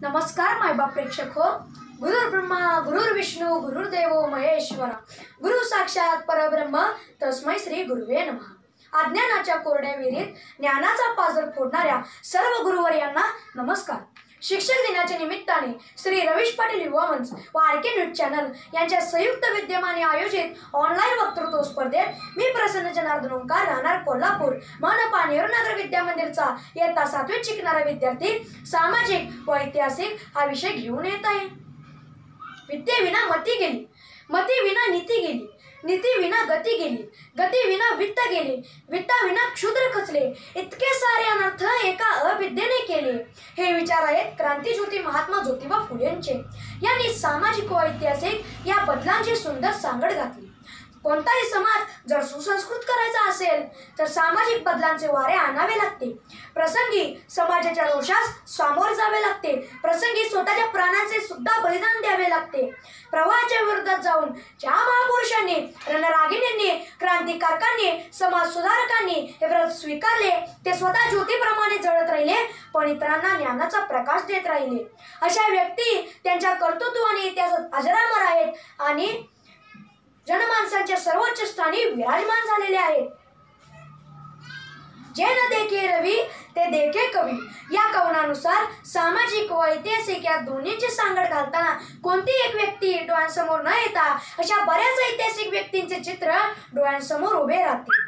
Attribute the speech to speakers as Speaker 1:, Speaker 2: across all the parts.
Speaker 1: नमस्कार मायबाप प्रेक्षक हो. गुरुर् ब्रह्मा गुरुर्विष्णू गुरुर्देवो महेश्वरा, गुरु साक्षात परब्रह्म तस्मै श्री गुरुवे नमः. अज्ञानाच्या कोरड्या विहिरीत ज्ञानाचा पाझर फोडणाऱ्या सर्व गुरुवर्यांना नमस्कार. शिक्षक दिनाच्या निमित्ताने श्री रवीश पाटील युवा मंच व आर.के. न्यूज चॅनल यांच्या संयुक्त विद्यमाने आयोजित ऑनलाईन वक्तृत्व स्पर्धेत मी प्रसन्न जनार्दन ओंकार राहणार कोल्हापूर मनपा नेहरूनगर विद्या मंदिरचा इयत्ता 7वीत शिकणारा विद्यार्थी सामाजिक व ऐतिहासिक हा विषय घेऊन येत आहे. विद्येविना मती गेली, मती विना नीती गेली, नीती विना गती गेली, गती विना वित्त गेले, वित्ताविना क्षुद्र खचले, इतके सारे अनर्थ एका अविद्येने केले. हे विचार आहेत क्रांतीज्योती महात्मा ज्योतिबा फुलेंचे. यांनी सामाजिक व ऐतिहासिक या बदलांची सुंदर सांगड घातली. कोणताही समाज जर सुसंस्कृत करायचा असेल तर सामाजिक बदलांचे वारे आणावे लागते. प्रसंगी समाजाच्या रोषास सामोरे जावे लागते. प्रसंगी स्वतःच्या प्राणांचे सुद्धा बलिदान द्यावे लागते. प्रवाहाच्या विरोधात जाऊन ज्या महापुरुषांनी, रणरागिणींनी, क्रांतिकारकांनी, समाज सुधारकांनी हे व्रत स्वीकारले ते स्वतः ज्योतीप्रमाणे जळत राहिले पण इतरांना ज्ञानाचा प्रकाश देत राहिले. अशा व्यक्ती त्यांच्या कर्तृत्व आणि इतिहासात अजरामर आहेत आणि जनमानसांच्या सर्वोच्च स्थानी विराजमान झालेले आहेत. जे न देखे रवी ते देखे कवी या कवनानुसार सामाजिक व ऐतिहासिक या दोन्हीची सांगड घालताना कोणती एक व्यक्ती डोळ्यांसमोर न येता अशा बऱ्याच ऐतिहासिक व्यक्तींचे चित्र डोळ्यांसमोर उभे राहते.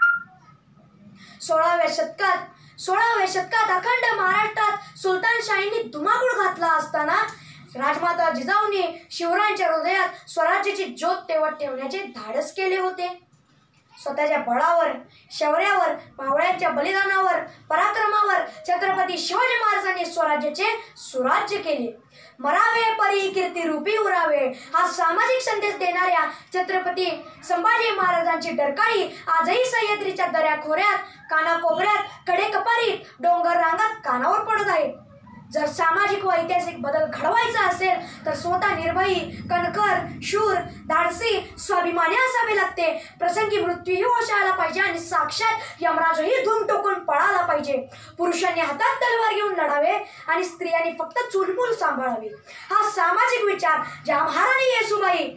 Speaker 1: 16व्या शतकात अखंड महाराष्ट्रात सुलतानशाहींनी धुमाकूळ घातला असताना राजमाता जिजाऊंनी शिवरायांच्या हृदयात स्वराज्याची ज्योत तेवत ठेवण्याचे धाडस केले होते. स्वतःच्या बळावर, शौर्यावर, मावळ्यांच्या बलिदानावर, पराक्रमावर छत्रपती शिवाजी महाराजांनी स्वराज्याचे सुराज्य केले. मरावे परी कीर्ती रूपी उरावे हा सामाजिक संदेश देणाऱ्या छत्रपती संभाजी महाराजांची डरकाळी आजही सह्याद्रीच्या दऱ्याखोऱ्यात, कानाकोपऱ्यात, कडेकपारीत, डोंगर रांगात कानावर पडत आहे. जर सामाजिक व ऐतिहासिक बदल घडवायचा असेल तर स्वतः निर्भयी, कणखर, शूर, धाडसी, स्वाभिमानी असावे लागते. प्रसंगी मृत्यूही ओशाळला पाहिजे आणि साक्षात यमराजही धूम टोकून पळाला पाहिजे. पुरुषांनी हातात तलवार घेऊन लढावे आणि स्त्रियांनी फक्त चूलमूल सांभाळावी. हा सामाजिक विचार ज्या महाराणी येसूबाई,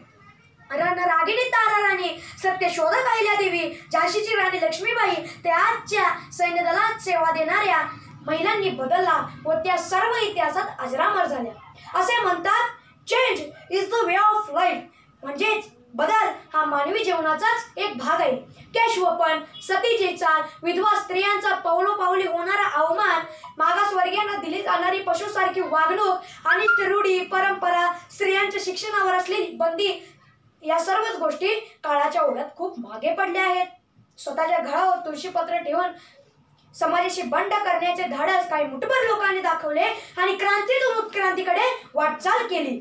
Speaker 1: रणरागिणी ताराराणी, सत्यशोधक अहिल्यादेवी, झाशीची राणी लक्ष्मीबाई ते आजच्या सैन्यदलात सेवा देणाऱ्या महिलांनी बदलला व त्या सर्व इतिहासात अजरामर झाल्या. असे म्हणतात, change is the way of life, म्हणजेच बदल हा मानवी जीवनाचाच एक भाग आहे. केशवपण, सतीची चाल, विधवा स्त्रियांचा पावलोपावली होणारा अवमान, मागासवर्गीयांना दिली जाणारी पशुसारखी वागणूक, अनिष्ट रूढी, परंपरा, स्त्रियांच्या शिक्षणावर असलेली बंदी या सर्वच गोष्टी काळाच्या ओघात खूप मागे पडल्या आहेत. स्वतःच्या घरावर तुळशीपत्र ठेवून समाजाशी बंड करण्याचे धाडस काही मुठभर लोकांनी दाखवले आणि क्रांतीतून उत्क्रांतीकडे वाटचाल केली.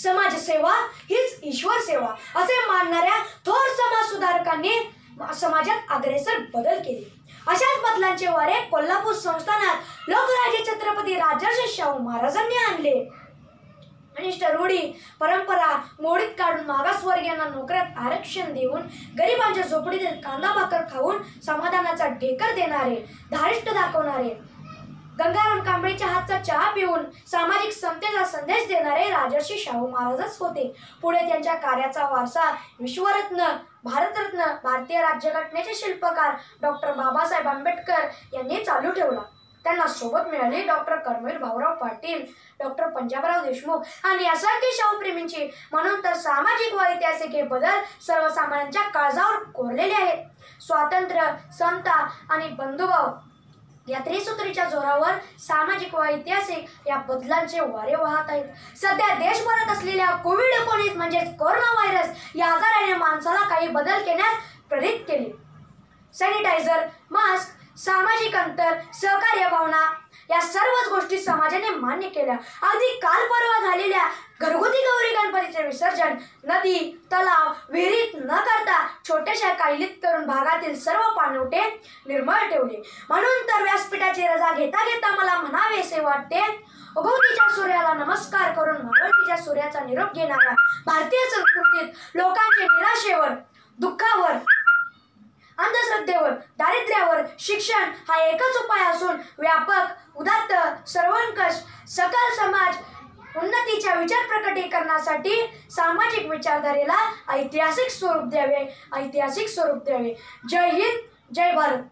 Speaker 1: समाजसेवा हीच ईश्वर सेवा असे मानणाऱ्या थोर समाज सुधारकांनी समाजात अग्रेसर बदल केले. अशाच बदलांचे वारे कोल्हापूर संस्थानात लोकराजे छत्रपती राजर्षी शाहू महाराजांनी आणले. अनिष्ट रूढी, परंपरा मोडीत काढून मागासवर्गीयांना नोकऱ्यात आरक्षण देऊन गरिबांच्या झोपडीतील कांदा भाकर खाऊन समाधानाचा ढेकर देणारे, धारिष्ट दाखवणारे, गंगाराम कांबळेच्या हातचा चहा पिऊन सामाजिक समतेचा संदेश देणारे राजर्षी शाहू महाराजच होते. पुढे त्यांच्या कार्याचा वारसा विश्वरत्न, भारतरत्न, भारतीय राज्यघटनेचे शिल्पकार डॉक्टर बाबासाहेब आंबेडकर यांनी चालू ठेवला. त्यांना सोबत मिळाले डॉक्टर कर्मवीर भाऊराव पाटील, डॉक्टर पंजाबराव देशमुख आणि असंख्य शाहूप्रेमींची. म्हणून तर सामाजिक व ऐतिहासिक हे बदल सर्वसामान्यांच्या काळजावर कोरलेले आहेत. स्वातंत्र्य, समता आणि बंधुभाव या त्रिसूत्रीच्या जोरावर सामाजिक व ऐतिहासिक या बदलांचे वारे वाहत आहेत. सध्या देशभरात असलेल्या कोविड-19 म्हणजेच कोरोना व्हायरस या आजाराने माणसाला काही बदल करण्यास प्रेरित केले. सॅनिटायझर, मास्क, सामाजिक अंतर, सहकार्य भावना या सर्वच गोष्टी समाजाने मान्य केल्या. अगदी काल परवा झालेल्या घरगुती गौरी गणपतीचे विसर्जन नदी, तलाव, विहिरीत न करता छोट्याशा कायलीत करून भागातील सर्व पाणवठे निर्मळ ठेवले. म्हणून तर व्यासपीठाची रजा घेता घेता मला म्हणावेसे वाटते, उगवतीच्या सूर्याला नमस्कार करून मावळतीच्या सूर्याचा निरोप घेणाऱ्या भारतीय संस्कृतीत लोकांचे निराशेवर, दुःखावर, अंधश्रद्धेवर, दारिद्र्यावर शिक्षण हा एकच उपाय असून व्यापक, उदात्त, सर्वंकष, सकल समाज जातीच्या विचार प्रकटीकरणासाठी सामाजिक विचारधारेला ऐतिहासिक स्वरूप द्यावे. जय हिंद, जय भारत.